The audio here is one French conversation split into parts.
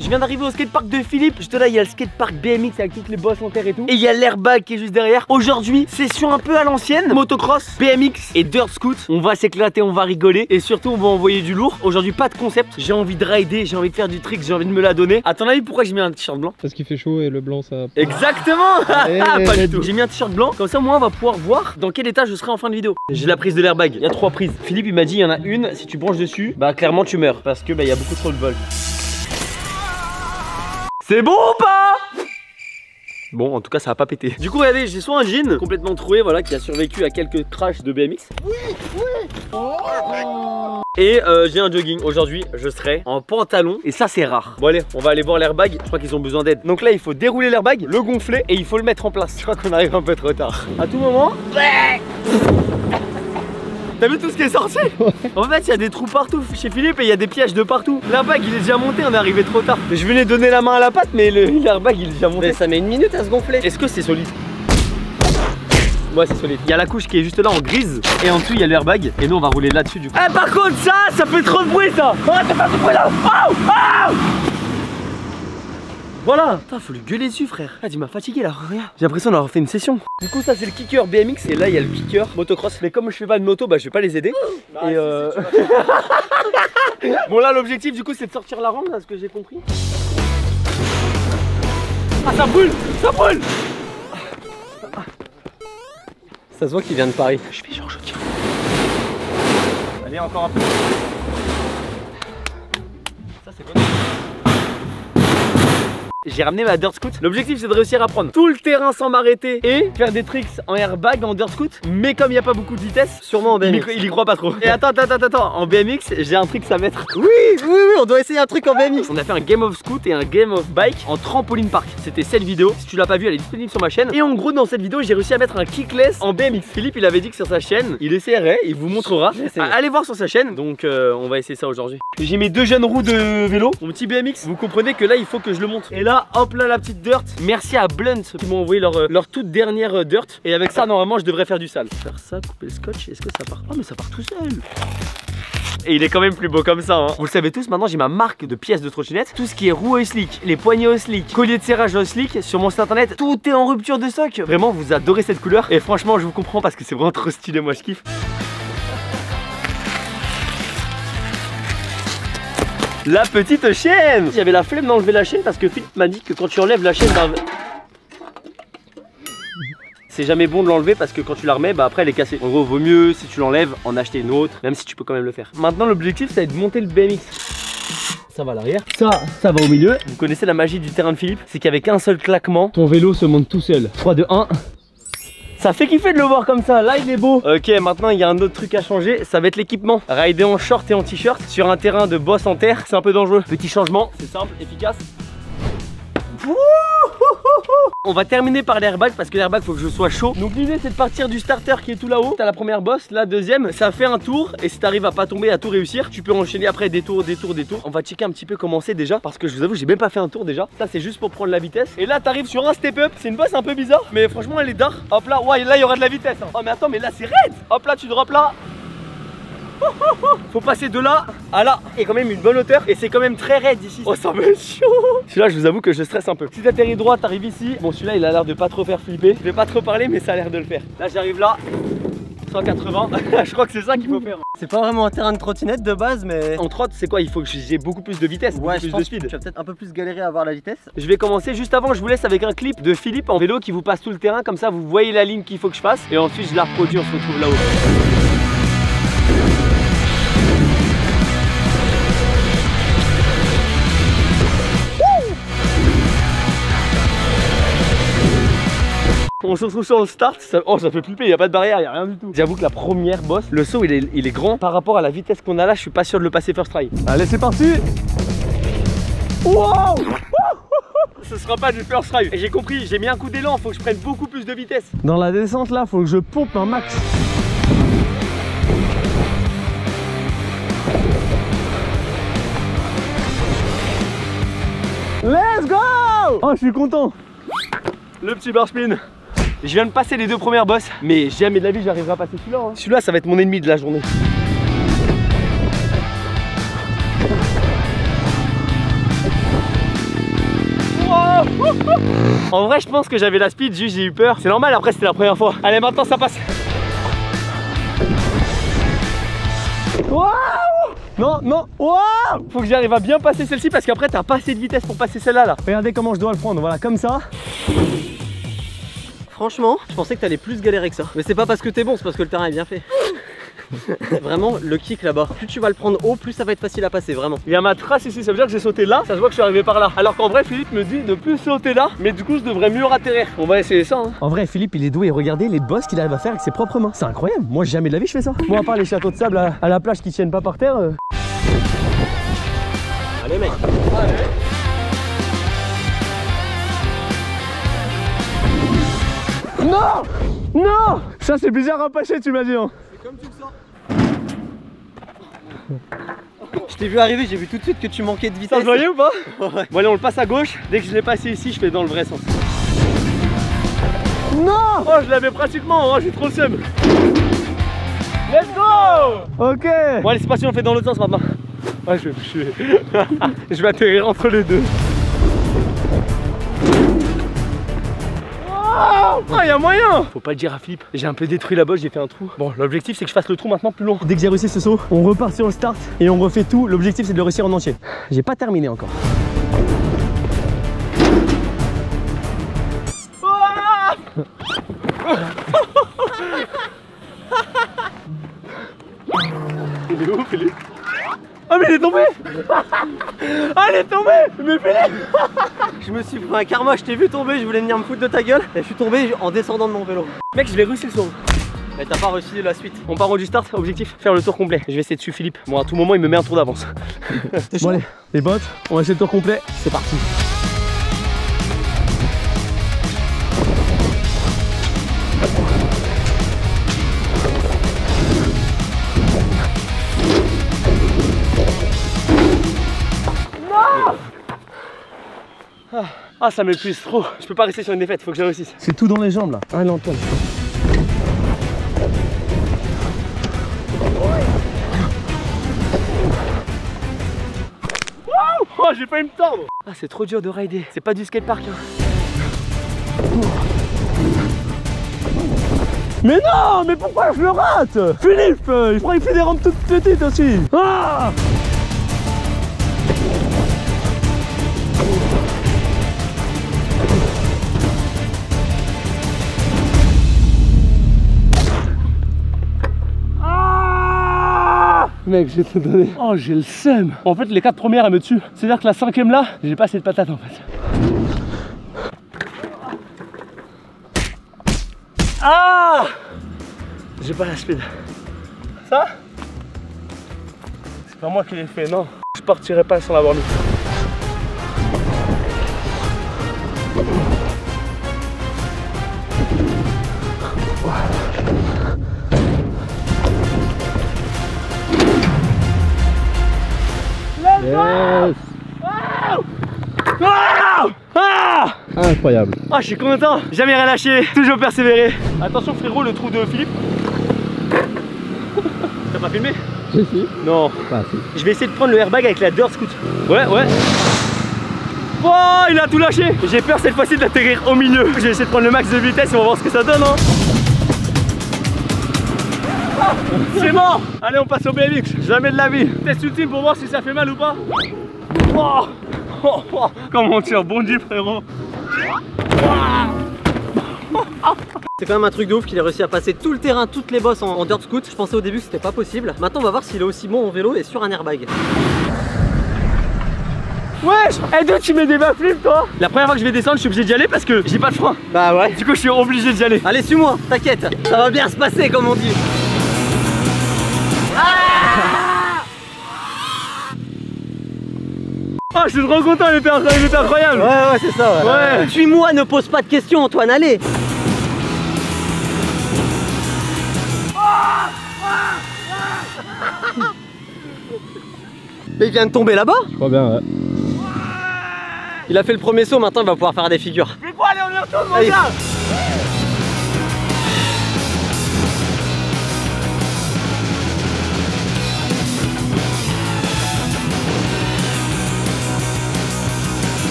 Je viens d'arriver au skatepark de Philippe. Juste là, il y a le skatepark BMX avec toutes les bosses en terre et tout. Et il y a l'airbag qui est juste derrière. Aujourd'hui, session un peu à l'ancienne. Motocross, BMX et dirt scoot. On va s'éclater, on va rigoler. Et surtout, on va envoyer du lourd. Aujourd'hui, pas de concept. J'ai envie de rider, j'ai envie de faire du trick, j'ai envie de me la donner. À ton avis, pourquoi j'ai mis un t-shirt blanc? Parce qu'il fait chaud et le blanc, ça... Exactement. Pas du tout. J'ai mis un t-shirt blanc. Comme ça, moi, on va pouvoir voir dans quel état je serai en fin de vidéo. J'ai la prise de l'airbag. Il y a 3 prises. Philippe, il m'a dit, il y en a une. Si tu branches dessus, bah clairement, tu meurs. Parce que bah, il y a beaucoup trop de vol. C'est bon ou pas? Bon, en tout cas, ça a pas pété. Du coup, regardez, j'ai soit un jean complètement troué, voilà, qui a survécu à quelques crashs de BMX. Et j'ai un jogging. Aujourd'hui, je serai en pantalon. Et ça, c'est rare. Bon, allez, on va aller voir l'airbag. Je crois qu'ils ont besoin d'aide. Donc là, il faut dérouler l'airbag, le gonfler et il faut le mettre en place. Je crois qu'on arrive un peu trop tard. À tout moment. T'as vu tout ce qui est sorti? En fait, il y a des trous partout chez Philippe et il y a des pièges de partout. L'airbag, il est déjà monté, on est arrivé trop tard. Je venais donner la main à la patte, mais l'airbag, il est déjà monté. Mais ça met une minute à se gonfler. Est-ce que c'est solide? Ouais, c'est solide. Il y a la couche qui est juste là en grise et en dessous, il y a l'airbag. Et nous, on va rouler là-dessus du coup. Eh, par contre, ça fait trop de bruit, ça. Arrête de faire du bruit là. Oh, oh. Voilà. Putain, faut lui gueuler dessus, frère. Ah, il m'a fatigué là, regarde. J'ai l'impression d'avoir fait une session. Du coup, ça c'est le kicker BMX et là il y a le kicker motocross. Mais comme je fais pas de moto, bah je vais pas les aider. Bah, et bon, là l'objectif du coup c'est de sortir la rampe, à ce que j'ai compris. Ah, ça brûle. Ça brûle. Ça se voit qu'il vient de Paris. Je fais genre je tiens. Allez, encore un peu. Ça c'est bon. J'ai ramené ma dirt scoot. L'objectif c'est de réussir à prendre tout le terrain sans m'arrêter et faire des tricks en airbag, en dirt scoot. Mais comme il n'y a pas beaucoup de vitesse, sûrement en BMX. Il y croit pas trop. Et attends, en BMX, j'ai un trick à mettre. Oui, on doit essayer un truc en BMX. On a fait un game of scoot et un game of bike en trampoline park. C'était cette vidéo. Si tu l'as pas vue, elle est disponible sur ma chaîne. Et en gros, dans cette vidéo, j'ai réussi à mettre un kickless en BMX. Philippe, il avait dit que sur sa chaîne, il essaierait, il vous montrera. Allez voir sur sa chaîne. Donc, on va essayer ça aujourd'hui. J'ai mes 2 jeunes roues de vélo, mon petit BMX. Vous comprenez que là, il faut que je le montre. Et là, hop là, la petite dirt. Merci à Blunt qui m'ont envoyé leur toute dernière dirt. Et avec ça, normalement, je devrais faire du sale. Faire ça, couper le scotch. Est-ce que ça part? Oh, mais ça part tout seul. Et il est quand même plus beau comme ça, hein. Vous le savez tous, maintenant j'ai ma marque de pièces de trottinette. Tout ce qui est roue slick, les poignées au slick, collier de serrage au slick, sur mon site internet, tout est en rupture de stock. Vraiment, vous adorez cette couleur. Et franchement, je vous comprends parce que c'est vraiment trop stylé, moi je kiffe. La petite chaîne. J'avais la flemme d'enlever la chaîne parce que Philippe m'a dit que quand tu enlèves la chaîne, bah, c'est jamais bon de l'enlever parce que quand tu la remets, bah après elle est cassée. En gros, vaut mieux si tu l'enlèves en acheter une autre, même si tu peux quand même le faire. Maintenant, l'objectif, ça va être de monter le BMX. Ça va à l'arrière, ça va au milieu. Vous connaissez la magie du terrain de Philippe, c'est qu'avec un seul claquement, ton vélo se monte tout seul. 3, 2, 1. Ça fait kiffer de le voir comme ça, là il est beau. Ok, maintenant il y a un autre truc à changer, ça va être l'équipement. Rider en short et en t-shirt sur un terrain de boss en terre, c'est un peu dangereux. Petit changement, c'est simple, efficace. On va terminer par l'airbag parce que l'airbag faut que je sois chaud. Donc l'idée c'est de partir du starter qui est tout là-haut. T'as la première bosse, la deuxième, ça fait un tour. Et si t'arrives à pas tomber, à tout réussir, tu peux enchaîner après des tours. On va checker un petit peu comment c'est déjà. Parce que je vous avoue, j'ai même pas fait un tour déjà. Ça c'est juste pour prendre la vitesse. Et là t'arrives sur un step up. C'est une bosse un peu bizarre, mais franchement elle est d'art. Hop là, ouais, là il y aura de la vitesse, hein. Oh mais attends, mais là c'est raide. Hop là, tu drops là. Faut passer de là à là. Il y a quand même une bonne hauteur et c'est quand même très raide ici. Oh, ça me chaud. Celui-là, je vous avoue que je stresse un peu. Si t'atterris droit, t'arrives ici. Bon, celui-là, il a l'air de pas trop faire flipper. Je vais pas trop parler, mais ça a l'air de le faire. Là, j'arrive là. 180. Je crois que c'est ça qu'il faut faire. C'est pas vraiment un terrain de trottinette de base, mais en trotte, c'est quoi? Il faut que j'ai beaucoup plus de vitesse, ouais, beaucoup plus de speed. Tu vas peut-être un peu plus galérer à avoir la vitesse. Je vais commencer juste avant. Je vous laisse avec un clip de Philippe en vélo qui vous passe tout le terrain. Comme ça, vous voyez la ligne qu'il faut que je fasse. Et ensuite, je la reproduis. On se retrouve là-haut. On se retrouve sur le start, ça fait flipper, il n'y a pas de barrière, il n'y a rien du tout. J'avoue que la première bosse, le saut il est grand. Par rapport à la vitesse qu'on a là, je suis pas sûr de le passer first try. Allez, c'est parti. Wow. Ce sera pas du first try. Et j'ai compris, j'ai mis un coup d'élan, faut que je prenne beaucoup plus de vitesse. Dans la descente là, faut que je pompe un max. Let's go. Oh, je suis content. Le petit bar spin. Je viens de passer les 2 premières bosses, mais jamais de la vie j'arriverai à passer celui-là, hein. Celui-là, ça va être mon ennemi de la journée. En vrai, je pense que j'avais la speed, juste j'ai eu peur. C'est normal, après c'était la première fois. Allez, maintenant ça passe. Waouh! Non, non, waouh! Faut que j'arrive à bien passer celle-ci parce qu'après t'as pas assez de vitesse pour passer celle-là là. Regardez comment je dois le prendre, voilà, comme ça. Franchement, je pensais que t'allais plus galérer que ça. Mais c'est pas parce que t'es bon, c'est parce que le terrain est bien fait. Vraiment, le kick là-bas, plus tu vas le prendre haut, plus ça va être facile à passer, vraiment. Il y a ma trace ici, ça veut dire que j'ai sauté là, ça se voit que je suis arrivé par là. Alors qu'en vrai, Philippe me dit de plus sauter là, mais du coup, je devrais mieux atterrir. On va essayer ça. Hein. En vrai, Philippe, il est doué. Regardez les bosses qu'il arrive à faire avec ses propres mains. C'est incroyable. Moi, jamais de la vie, je fais ça. Bon, à part les châteaux de sable à la plage qui tiennent pas par terre. Allez, mec. Allez. Non! Non! Ça, c'est bizarre à passer, tu m'as dit. Hein. Comme tu le sens. Je t'ai vu arriver, j'ai vu tout de suite que tu manquais de vitesse. Ça se voyait ou pas? Ouais. Bon allez, on le passe à gauche. Dès que je l'ai passé ici, je fais dans le vrai sens. Non! Oh, je l'avais pratiquement, oh, j'ai trop le seum. Let's go! Ok. Bon allez, c'est parti, on le fait dans l'autre sens maintenant. Ouais, je vais atterrir entre les deux. Ah, il y a moyen! Faut pas le dire à Philippe, j'ai un peu détruit la bosse, j'ai fait un trou. Bon, l'objectif c'est que je fasse le trou maintenant plus long. Dès que j'ai réussi ce saut, on repart sur le start et on refait tout. L'objectif c'est de le réussir en entier. J'ai pas terminé encore. Il est où, Philippe? Ah mais il est tombé. Ah il est tombé. Mais Philippe. Je me suis pris un karma, je t'ai vu tomber, je voulais venir me foutre de ta gueule et je suis tombé en descendant de mon vélo. Mec, je l'ai réussi le saut. Mais t'as pas réussi la suite. On part du start, objectif, faire le tour complet. Je vais essayer de suivre Philippe. Bon, à tout moment, il me met un tour d'avance. Bon allez, les bottes, on va essayer le tour complet. C'est parti. Ah, ça m'épuise trop. Je peux pas rester sur une défaite, faut que je réussisse. C'est tout dans les jambes là. Ah non, Antoine. Oh, j'ai failli me tordre. Ah, c'est trop dur de rider. C'est pas du skatepark. Hein. Mais non, mais pourquoi je le rate? Philippe, il faudrait qu'il fait des rampes toutes petites aussi. Ah! Mec, j'ai tout donné. Oh, j'ai le seum. En fait, les 4 premières, elles me tuent. C'est-à-dire que la 5e là, j'ai pas assez de patates en fait. Ah! J'ai pas la speed. Ça? C'est pas moi qui l'ai fait, non. Je partirai pas sans l'avoir mis. Yes. Ah! Incroyable. Ah, je suis content, jamais rien lâché, toujours persévéré. Attention frérot, le trou de Philippe. T'as pas filmé? Si. Non. Pas assez. Je vais essayer de prendre le airbag avec la dirt scoot. Ouais. Oh, il a tout lâché. J'ai peur cette fois-ci d'atterrir au milieu. Je vais essayer de prendre le max de vitesse et on va voir ce que ça donne. Hein. C'est mort. Allez, on passe au BMX. Jamais de la vie. Test ultime pour voir si ça fait mal ou pas. Oh. Comment on tire, bon Dieu frérot. C'est quand même un truc de ouf qu'il ait réussi à passer tout le terrain, toutes les bosses en dirt scoot. Je pensais au début que c'était pas possible. Maintenant on va voir s'il est aussi bon en vélo et sur un airbag. Wesh, hey, d'où tu mets des backflips toi? La première fois que je vais descendre, je suis obligé d'y aller parce que j'ai pas de frein. Bah ouais. Du coup, je suis obligé d'y aller. Allez, suis-moi, t'inquiète, ça va bien se passer comme on dit. Ah, je suis trop content, il était incroyable. Ouais, c'est ça. Ouais. Suis-moi, ne pose pas de questions, Antoine, allez. Mais il vient de tomber là-bas? Je crois bien, ouais. Il a fait le premier saut, maintenant il va pouvoir faire des figures. Mais quoi, allez, on y retourne, mon gars.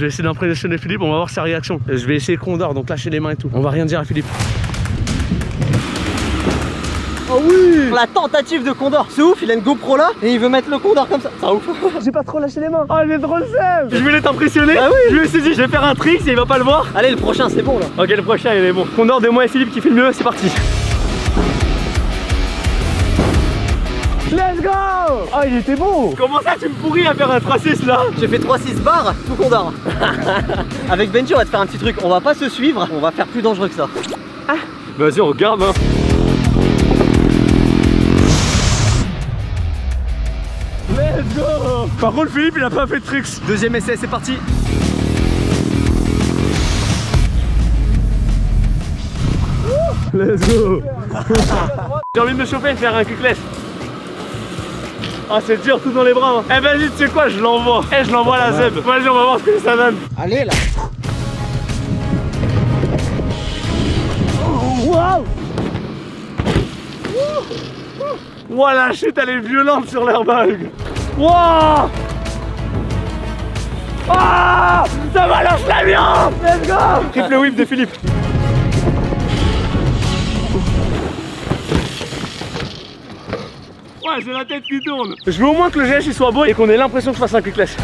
Je vais essayer d'impressionner Philippe, on va voir sa réaction. Je vais essayer Condor, donc lâcher les mains et tout. On va rien dire à Philippe. Oh oui, la tentative de Condor. C'est ouf, il a une GoPro là et il veut mettre le Condor comme ça. Ça ouf. J'ai pas trop lâché les mains. Oh, j'ai trop le seum. Je voulais t'impressionner. Ah oui. Je me suis dit, je vais faire un trick et il va pas le voir. Allez, le prochain, c'est bon là. Ok, le prochain, il est bon. Condor de moi et Philippe qui fait le mieux, c'est parti. Let's go. Oh, il était bon. Comment ça, tu me pourris à faire un 3-6 là? J'ai fait 3-6 bars, tout Condor. Avec Benji, on va te faire un petit truc. On va pas se suivre, on va faire plus dangereux que ça. Ah. Vas-y, on regarde hein. Let's go. Par contre Philippe il a pas fait de tricks. Deuxième essai, c'est parti. Let's go. J'ai envie de me chauffer et de faire un kickless. Ah c'est dur tout dans les bras hein. Eh vas-y tu sais quoi, je l'envoie. Eh je l'envoie à la Zeb. Vas-y on va voir ce que ça donne. Allez là. Waouh. Wow, la chute elle est violente sur l'airbag. Wow. Ah, ça balance l'avion. Let's go. Triple whip de Philippe. Ouais, j'ai la tête qui tourne. Je veux au moins que le GH il soit beau et qu'on ait l'impression que je fasse un kickless.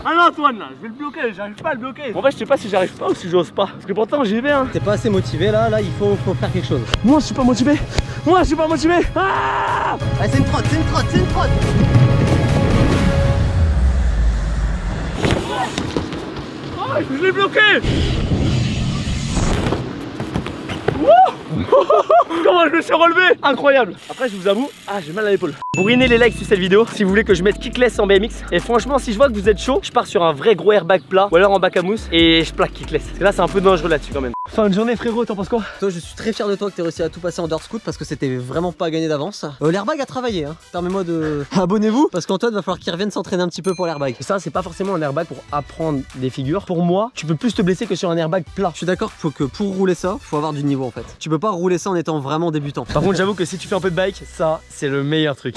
Ah non Antoine là, je vais le bloquer, j'arrive pas à le bloquer. En fait je sais pas si j'arrive pas ou si j'ose pas. Parce que pourtant j'y vais hein. T'es pas assez motivé là, il faut faire quelque chose. Moi je suis pas motivé. Moi je suis pas motivé. Ah, ah c'est une trotte, c'est une trotte, c'est une trotte. Oh, je l'ai bloqué. Comment je me suis relevé. Incroyable. Après je vous avoue, ah j'ai mal à l'épaule. Bourrinez les likes sur cette vidéo si vous voulez que je mette kickless en BMX. Et franchement si je vois que vous êtes chaud, je pars sur un vrai gros airbag plat ou alors en bac à mousse et je plaque kickless. Parce que là c'est un peu dangereux là-dessus quand même. Fin de journée frérot, t'en penses quoi? Toi je suis très fier de toi que t'aies réussi à tout passer en dirt scoot parce que c'était vraiment pas gagné d'avance. L'airbag a travaillé hein. Permets-moi de... Abonnez-vous parce qu'Antoine va falloir qu'il revienne s'entraîner un petit peu pour l'airbag. Et ça c'est pas forcément un airbag pour apprendre des figures. Pour moi, tu peux plus te blesser que sur un airbag plat. Je suis d'accord, faut que pour rouler ça, faut avoir du niveau en fait. Tu peux pas rouler ça en étant vraiment débutant. Par contre j'avoue que si tu fais un peu de bike, ça c'est le meilleur truc.